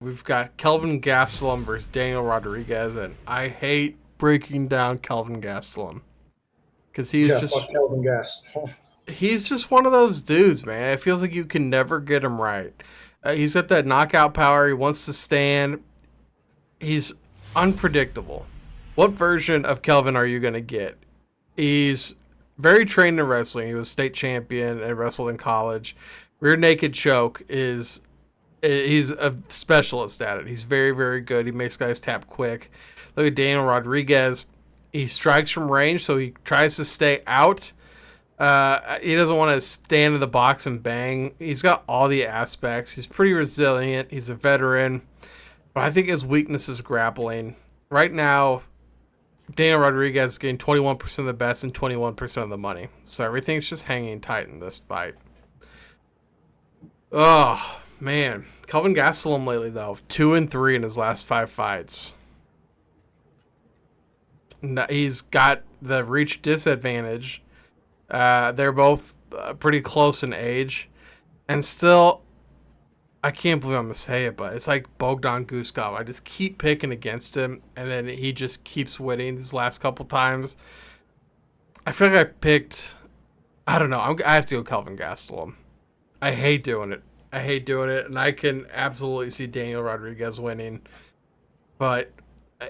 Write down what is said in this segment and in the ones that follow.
We've got Kelvin Gastelum versus Daniel Rodriguez, and I hate breaking down Kelvin Gastelum because Yeah, fuck Kelvin Gas. he's just one of those dudes, man. It feels like you can never get him right. He's got that knockout power. He wants to stand. He's unpredictable. What version of Kelvin are you gonna get? He's very trained in wrestling. He was state champion and wrestled in college. Rear naked choke is he's a specialist at it. He's very, very good. He makes guys tap quick. Look at Daniel Rodriguez. He strikes from range, so he tries to stay out. He doesn't want to stand in the box and bang. He's got all the aspects. He's pretty resilient. He's a veteran. But I think his weakness is grappling. Right now, Daniel Rodriguez is getting 21% of the bets and 21% of the money. So everything's just hanging tight in this fight. Oh, man. Kelvin Gastelum lately, though, 2-3 in his last 5 fights. He's got the reach disadvantage. They're both pretty close in age. And still, I can't believe I'm going to say it, but it's like Bogdan Guskov. I just keep picking against him, and then he just keeps winning these last couple times. I feel like I picked. I don't know. I have to go Kelvin Gastelum. I hate doing it. And I can absolutely see Daniel Rodriguez winning. But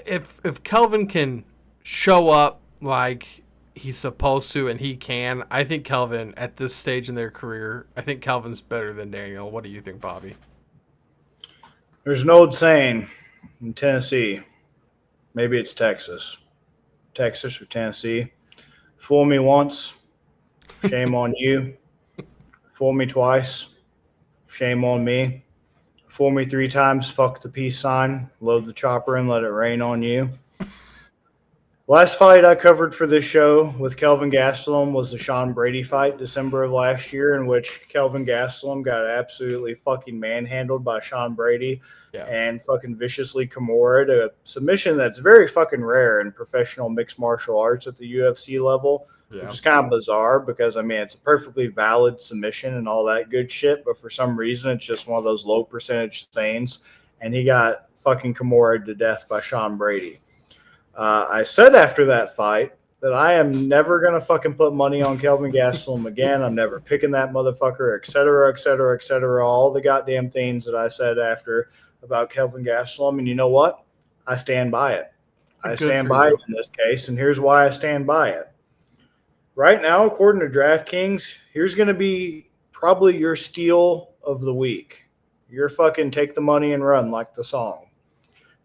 if Kelvin can show up like he's supposed to, and he can, I think Kelvin at this stage in their career, I think Kelvin's better than Daniel. What do you think, Bobby? There's an old saying in Tennessee, maybe it's Texas or Tennessee. Fool me once, shame on you. Fool me twice, shame on me. Fool me 3 times, fuck the peace sign, load the chopper and let it rain on you. Last fight I covered for this show with Kelvin Gastelum was the Sean Brady fight, December of last year, in which Kelvin Gastelum got absolutely fucking manhandled by Sean Brady Yeah. and fucking viciously Kimura, a submission that's very fucking rare in professional mixed martial arts at the UFC level, which Yeah. is kind of bizarre because, I mean, it's a perfectly valid submission and all that good shit, but for some reason it's just one of those low percentage things, and he got fucking Kimura to death by Sean Brady. I said after that fight that I am never going to fucking put money on Kelvin Gastelum again. I'm never picking that motherfucker, et cetera, et cetera, et cetera. All the goddamn things that I said after about Kelvin Gastelum. And you know what? I stand by it. I Good stand for by it you. in this case. And here's why I stand by it. Right now, according to DraftKings, here's going to be probably your steal of the week. You're fucking take the money and run like the song.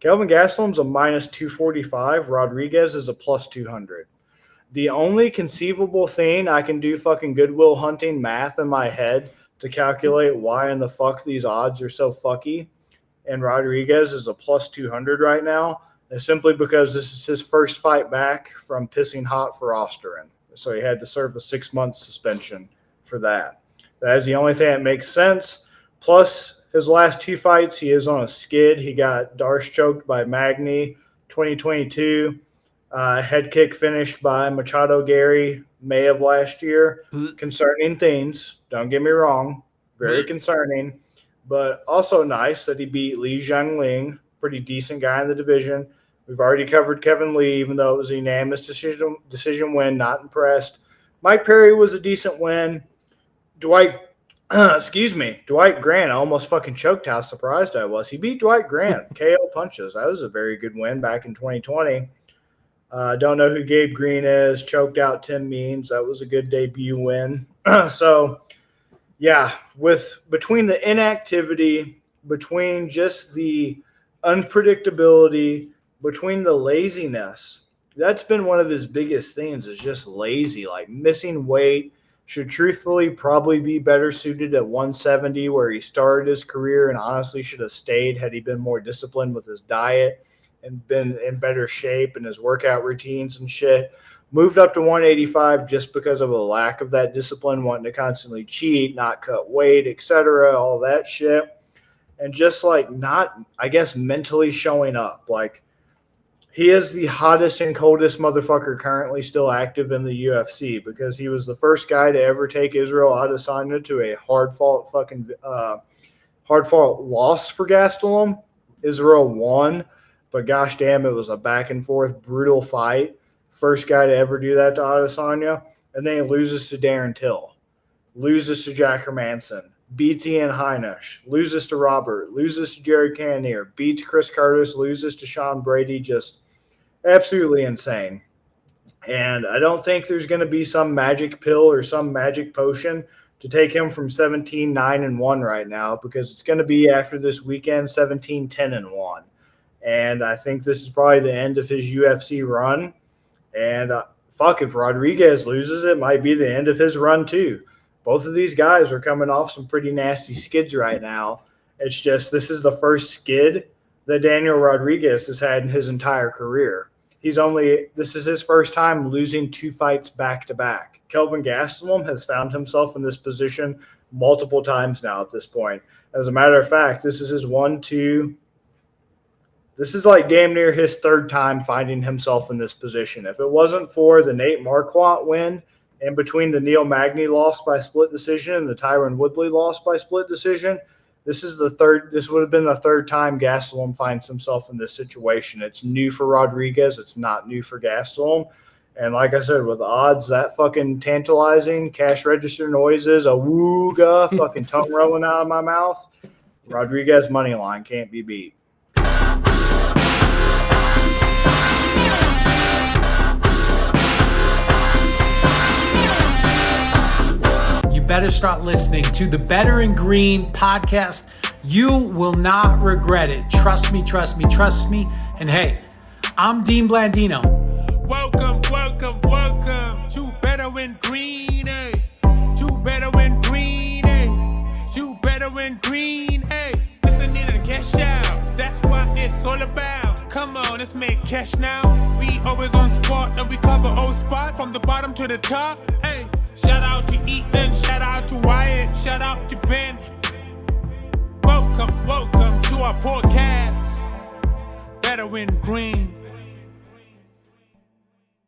Kelvin Gastelum's a minus 245. Rodriguez is a plus 200. The only conceivable thing I can do fucking Goodwill Hunting math in my head to calculate why in the fuck these odds are so fucky and Rodriguez is a plus 200 right now is simply because this is his first fight back from pissing hot for Osterin. So he had to serve a 6 month suspension for that. That is the only thing that makes sense. Plus, his last 2 fights, he is on a skid. He got Darce choked by Magny 2022. Head kick finished by Machado Gary May of last year. Concerning things, don't get me wrong, very concerning, but also nice that he beat Li Jiangling, pretty decent guy in the division. We've already covered Kevin Lee, even though it was a unanimous decision win. Not impressed. Mike Perry was a decent win. Dwight, Dwight Grant. I almost fucking choked how surprised I was. He beat Dwight Grant, KO punches. That was a very good win back in 2020. Don't know who Gabe Green is. Choked out Tim Means. That was a good debut win. So, yeah, with between the inactivity, between just the unpredictability, between the laziness, that's been one of his biggest things is just lazy, like missing weight. Should truthfully probably be better suited at 170 where he started his career and honestly should have stayed had he been more disciplined with his diet and been in better shape and his workout routines and shit. Moved up to 185 just because of a lack of that discipline, wanting to constantly cheat, not cut weight, etc., all that shit. And just like not, I guess, mentally showing up. Like he is the hottest and coldest motherfucker currently still active in the UFC because he was the first guy to ever take Israel Adesanya to a hard fought loss for Gastelum. Israel won, but gosh damn, it was a back and forth, brutal fight. First guy to ever do that to Adesanya. And then he loses to Darren Till, loses to Jack Hermanson, beats Ian Heinisch, loses to Robert, loses to Jared Cannonier, beats Chris Curtis, loses to Sean Brady. Just absolutely insane. And I don't think there's going to be some magic pill or some magic potion to take him from 17-9-1 right now, because it's going to be after this weekend 17-10-1. And I think this is probably the end of his UFC run. And if Rodriguez loses, it might be the end of his run too. Both of these guys are coming off some pretty nasty skids right now. It's just this is the first skid that Daniel Rodriguez has had in his entire career. This is his first time losing 2 fights back to back. Kelvin Gastelum has found himself in this position multiple times now at this point. As a matter of fact, this is his this is like damn near his 3rd time finding himself in this position. If it wasn't for the Nate Marquardt win and between the Neil Magny loss by split decision and the Tyron Woodley loss by split decision, this would have been the 3rd time Gastelum finds himself in this situation. It's new for Rodriguez. It's not new for Gastelum. And like I said, with odds that fucking tantalizing, cash register noises, a wooga, fucking tongue rolling out of my mouth, Rodriguez money line can't be beat. Better start listening to the Better in Green podcast. You will not regret it. Trust me, trust me, trust me. And hey, I'm Dean Blandino. Welcome to Better in Green, eh? To Better in Green, eh? To Better in Green, eh? Listen in and cash out. That's what it's all about. Come on, let's make cash now. We always on spot and we cover all spot from the bottom to the top, hey. Shout out to Ethan, shout out to Wyatt, shout out to Ben. Welcome to our podcast, Better in Green.